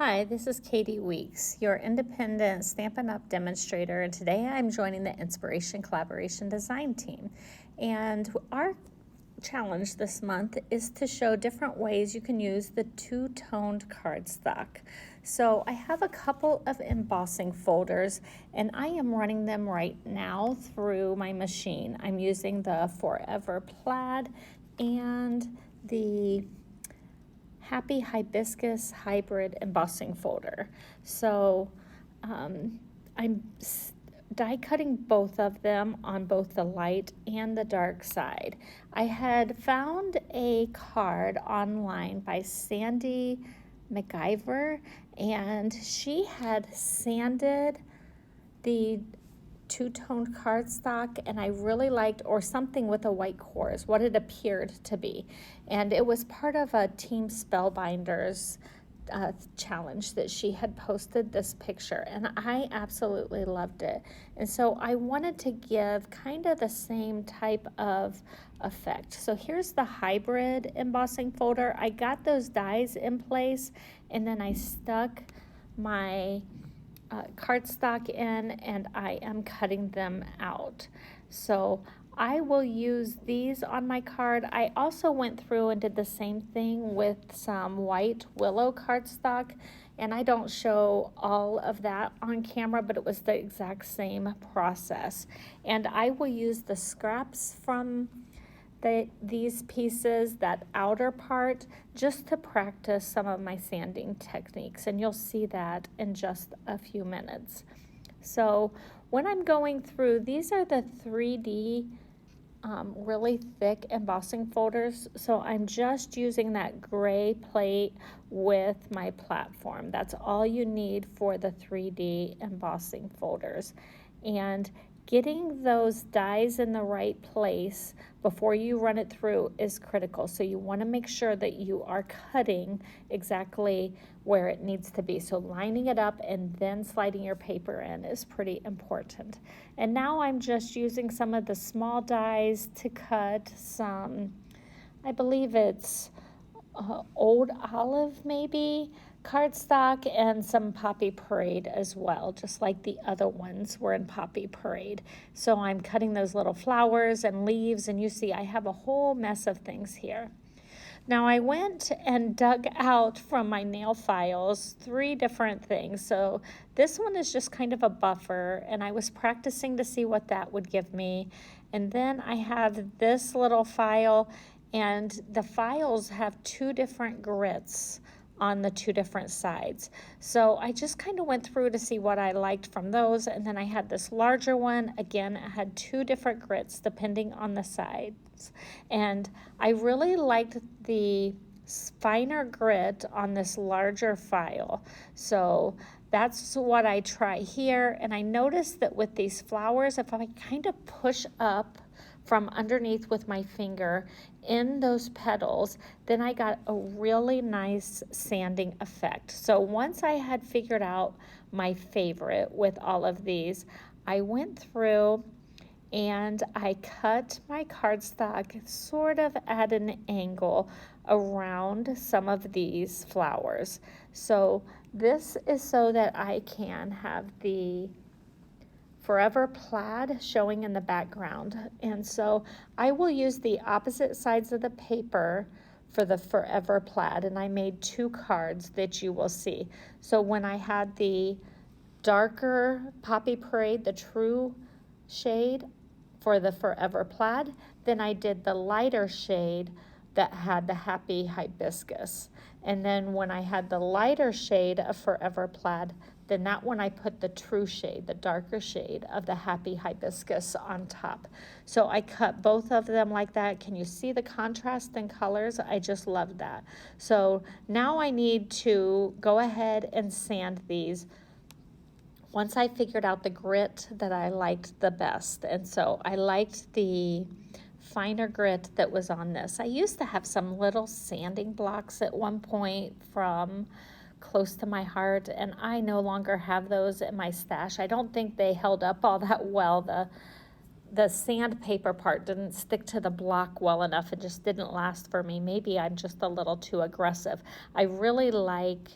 Hi, this is Katie Weeks, your independent Stampin' Up! Demonstrator, and today I'm joining the Inspiration Collaboration Design team. And our challenge this month is to show different ways you can use the two-toned cardstock. So I have a couple of embossing folders, and I am running them right now through my machine. I'm using the Forever Plaid and the Happy Hibiscus Hybrid Embossing Folder. So I'm die cutting both of them on both the light and the dark side. I had found a card online by Sandy McIver, and she had sanded the two-toned cardstock, and I really liked, or something with a white core is what it appeared to be. And it was part of a Team Spellbinders challenge that she had posted this picture, and I absolutely loved it. And so I wanted to give kind of the same type of effect. So here's the hybrid embossing folder. I got those dies in place, and then I stuck my cardstock in, and I am cutting them out. So I will use these on my card. I also went through and did the same thing with some white willow cardstock, and I don't show all of that on camera, but it was the exact same process. And I will use the scraps from these pieces, that outer part, just to practice some of my sanding techniques, and you'll see that in just a few minutes. So when I'm going through, these are the 3D really thick embossing folders, so I'm just using that gray plate with my platform. That's all you need for the 3D embossing folders. And getting those dies in the right place before you run it through is critical. So you want to make sure that you are cutting exactly where it needs to be. So lining it up and then sliding your paper in is pretty important. And now I'm just using some of the small dies to cut some, I believe it's Old Olive maybe, cardstock, and some Poppy Parade as well, just like the other ones were in Poppy Parade. So I'm cutting those little flowers and leaves, and you see I have a whole mess of things here. Now I went and dug out from my nail files 3 different things. So this one is just kind of a buffer, and I was practicing to see what that would give me. And then I have this little file, and the files have 2 different grits on the 2 different sides. So I just kind of went through to see what I liked from those, and then I had this larger one. Again, it had 2 different grits depending on the sides. And I really liked the finer grit on this larger file. So that's what I try here. And I noticed that with these flowers, if I kind of push up from underneath with my finger in those petals, then I got a really nice sanding effect. So once I had figured out my favorite with all of these, I went through and I cut my cardstock sort of at an angle around some of these flowers. So this is so that I can have the Forever Plaid showing in the background. And so I will use the opposite sides of the paper for the Forever Plaid, and I made 2 cards that you will see. So when I had the darker Poppy Parade, the true shade for the Forever Plaid, then I did the lighter shade that had the Happy Hibiscus. And then when I had the lighter shade of Forever Plaid, then that one I put the true shade, the darker shade of the Happy Hibiscus on top. So I cut both of them like that. Can you see the contrast in colors? I just love that. So now I need to go ahead and sand these once I figured out the grit that I liked the best. And so I liked the finer grit that was on this. I used to have some little sanding blocks at one point from close to my heart, and I no longer have those in my stash. I don't think they held up all that well. The sandpaper part didn't stick to the block well enough. It just didn't last for me. Maybe I'm just a little too aggressive. I really like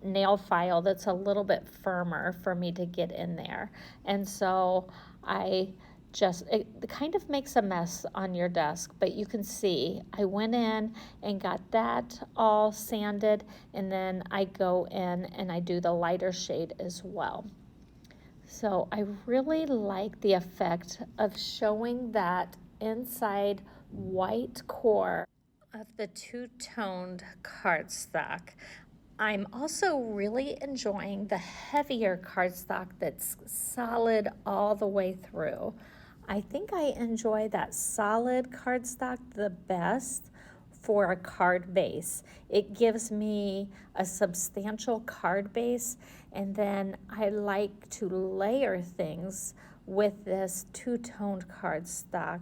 nail file that's a little bit firmer for me to get in there. And so it kind of makes a mess on your desk, but you can see I went in and got that all sanded, and then I go in and I do the lighter shade as well. So I really like the effect of showing that inside white core of the two-toned cardstock. I'm also really enjoying the heavier cardstock that's solid all the way through. I think I enjoy that solid cardstock the best for a card base. It gives me a substantial card base, and then I like to layer things with this two-toned cardstock.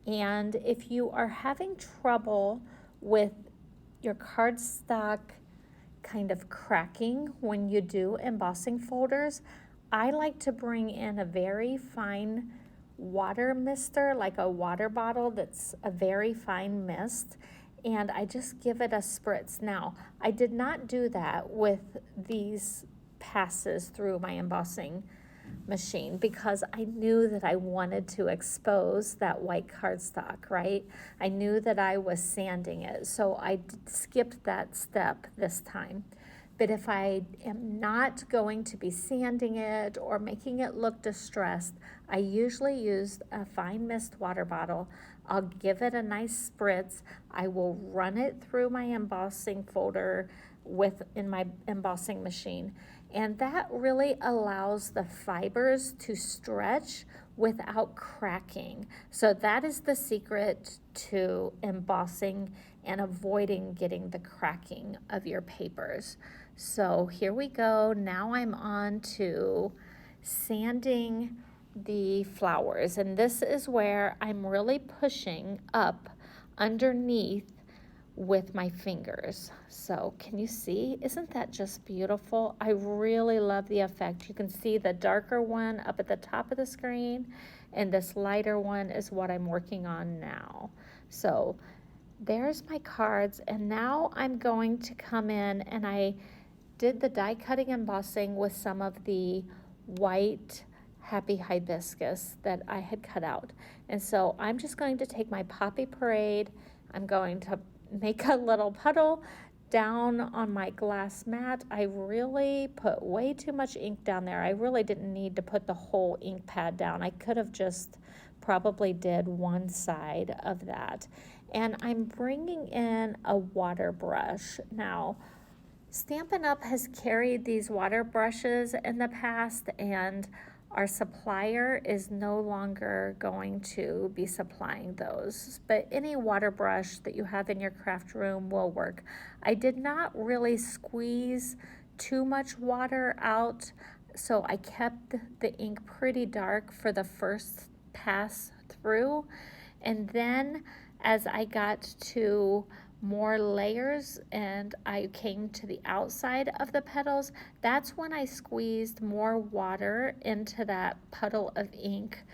And if you are having trouble with your cardstock kind of cracking when you do embossing folders, I like to bring in a very fine water mister, like a water bottle that's a very fine mist, and I just give it a spritz. Now, I did not do that with these passes through my embossing machine because I knew that I wanted to expose that white cardstock, right? I knew that I was sanding it, so I skipped that step this time. But if I am not going to be sanding it or making it look distressed, I usually use a fine mist water bottle. I'll give it a nice spritz. I will run it through my embossing folder in my embossing machine. And that really allows the fibers to stretch without cracking. So that is the secret to embossing and avoiding getting the cracking of your papers. So here we go. Now I'm on to sanding the flowers, and this is where I'm really pushing up underneath with my fingers. So can you see? Isn't that just beautiful? I really love the effect. You can see the darker one up at the top of the screen, and this lighter one is what I'm working on now. So there's my cards, and now I'm going to come in, and I did the die cutting embossing with some of the white happy hibiscus that I had cut out. And so I'm just going to take my Poppy Parade, I'm going to make a little puddle down on my glass mat. I really put way too much ink down there. I really didn't need to put the whole ink pad down. I could have just probably did one side of that. And I'm bringing in a water brush. Now, Stampin' Up! Has carried these water brushes in the past, and our supplier is no longer going to be supplying those, but any water brush that you have in your craft room will work. I did not really squeeze too much water out, so I kept the ink pretty dark for the first pass through, and then as I got to more layers and I came to the outside of the petals, that's when I squeezed more water into that puddle of ink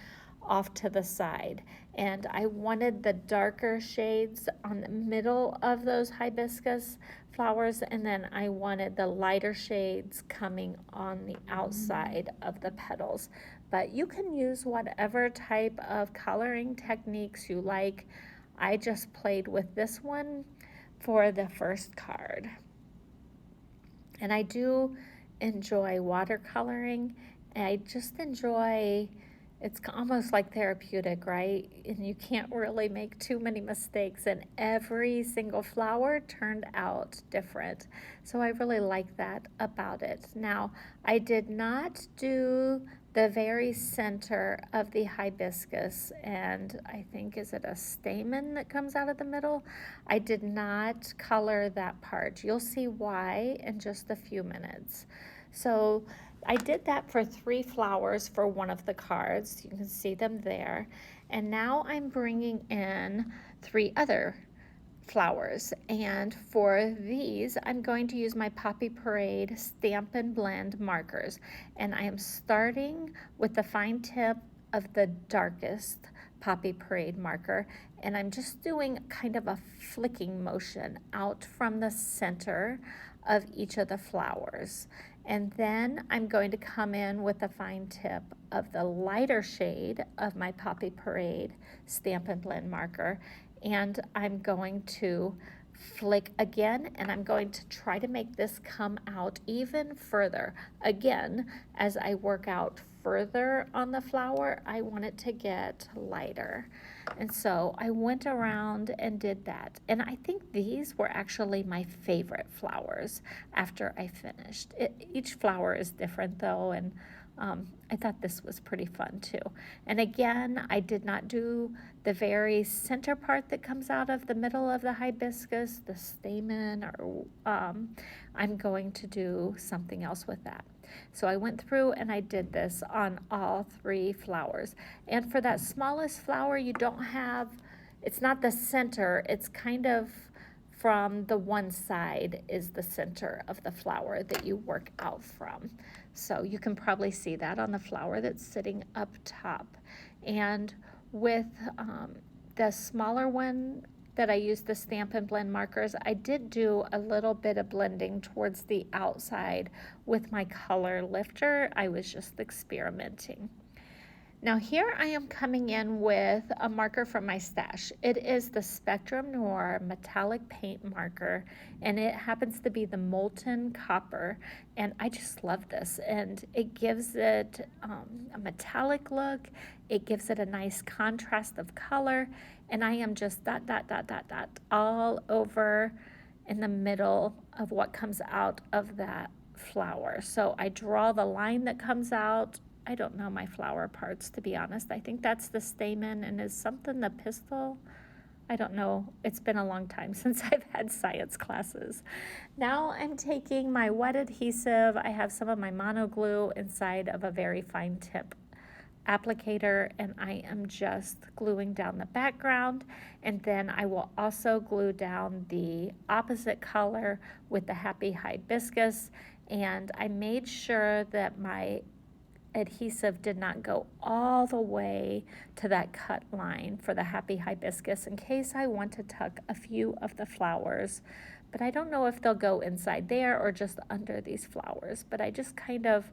off to the side. And I wanted the darker shades on the middle of those hibiscus flowers, and then I wanted the lighter shades coming on the outside of the petals. But you can use whatever type of coloring techniques you like. I just played with this one for the first card. And I do enjoy watercoloring, and I just enjoy, it's almost like therapeutic, right? And you can't really make too many mistakes, and every single flower turned out different. So I really like that about it. Now, I did not do the very center of the hibiscus, and I think, is it a stamen that comes out of the middle? I did not color that part. You'll see why in just a few minutes. So I did that for 3 flowers for one of the cards. You can see them there. And now I'm bringing in 3 other flowers, and for these I'm going to use my Poppy Parade Stampin' Blend markers, and I am starting with the fine tip of the darkest Poppy Parade marker, and I'm just doing kind of a flicking motion out from the center of each of the flowers. And then I'm going to come in with a fine tip of the lighter shade of my Poppy Parade Stampin' Blend marker. And I'm going to flick again, and I'm going to try to make this come out even further. Again, as I work out further on the flower, I want it to get lighter. And so I went around and did that. And I think these were actually my favorite flowers after I finished. Each flower is different though, and I thought this was pretty fun too. And again, I did not do the very center part that comes out of the middle of the hibiscus, the stamen, or I'm going to do something else with that. So I went through and I did this on all 3 flowers. And for that smallest flower, you don't have, it's not the center, it's kind of from the one side is the center of the flower that you work out from. So you can probably see that on the flower that's sitting up top. And with the smaller one that I used the Stampin' Blend markers, I did do a little bit of blending towards the outside with my color lifter. I was just experimenting. Now here I am coming in with a marker from my stash. It is the Spectrum Noir metallic paint marker, and it happens to be the molten copper, and I just love this. And it gives it a metallic look. It gives it a nice contrast of color, and I am just dot, dot, dot, dot, dot all over in the middle of what comes out of that flower. So I draw the line that comes out. I don't know my flower parts, to be honest. I think that's the stamen, and is something the pistil? I don't know. It's been a long time since I've had science classes. Now I'm taking my wet adhesive. I have some of my mono glue inside of a very fine tip applicator, and I am just gluing down the background, and then I will also glue down the opposite color with the Happy Hibiscus. And I made sure that my adhesive did not go all the way to that cut line for the Happy Hibiscus in case I want to tuck a few of the flowers, but I don't know if they'll go inside there or just under these flowers. But I just kind of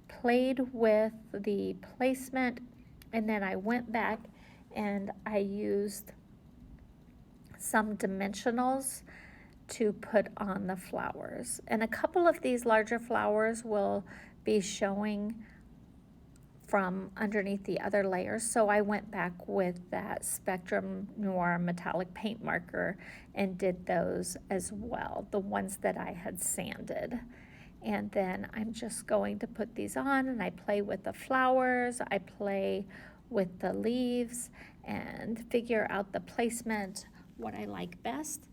played with the placement, and then I went back and I used some dimensionals to put on the flowers, and a couple of these larger flowers will be showing from underneath the other layers. So I went back with that Spectrum Noir metallic paint marker and did those as well, the ones that I had sanded. And then I'm just going to put these on, and I play with the flowers, I play with the leaves, and figure out the placement, what I like best.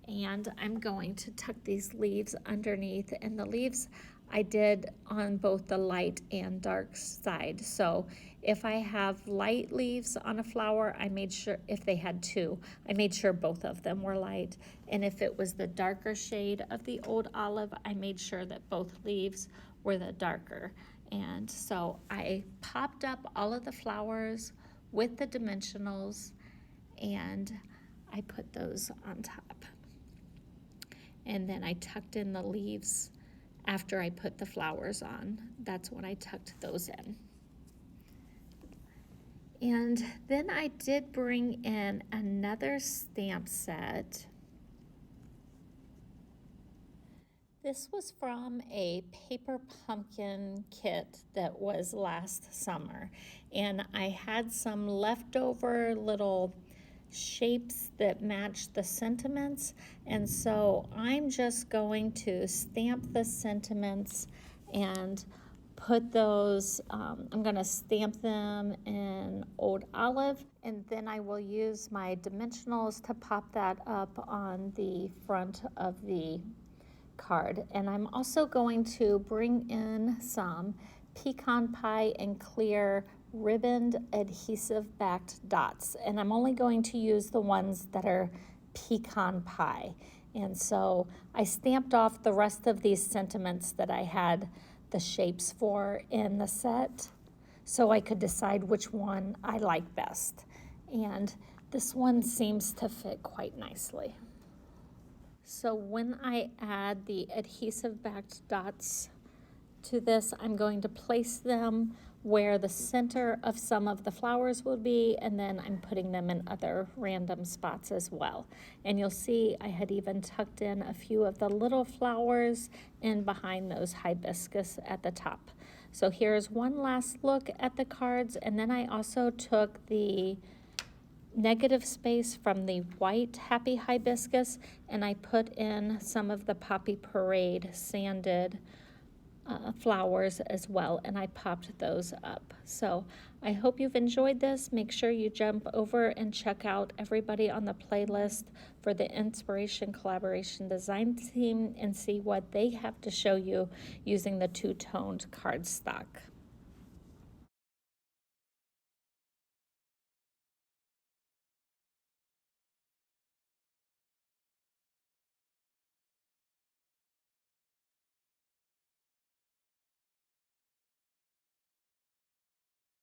And I'm going to tuck these leaves underneath, and the leaves I did on both the light and dark side. So if I have light leaves on a flower, I made sure, if they had 2, I made sure both of them were light. And if it was the darker shade of the old olive, I made sure that both leaves were the darker. And so I popped up all of the flowers with the dimensionals, and I put those on top. And then I tucked in the leaves after I put the flowers on. That's when I tucked those in. And then I did bring in another stamp set. This was from a paper pumpkin kit that was last summer. And I had some leftover little shapes that match the sentiments, and so I'm just going to stamp the sentiments and put those, I'm going to stamp them in Old Olive, and then I will use my dimensionals to pop that up on the front of the card. And I'm also going to bring in some pecan pie and clear ribboned adhesive backed dots, and I'm only going to use the ones that are pecan pie. And so I stamped off the rest of these sentiments that I had the shapes for in the set, so I could decide which one I like best. And this one seems to fit quite nicely. So when I add the adhesive backed dots to this, I'm going to place them where the center of some of the flowers will be, and then I'm putting them in other random spots as well. And you'll see I had even tucked in a few of the little flowers in behind those hibiscus at the top. So here's one last look at the cards, and then I also took the negative space from the white happy hibiscus and I put in some of the Poppy Parade sanded flowers as well, and I popped those up. So I hope you've enjoyed this. Make sure you jump over and check out everybody on the playlist for the Inspiration Collaboration Design Team and see what they have to show you using the two-toned cardstock.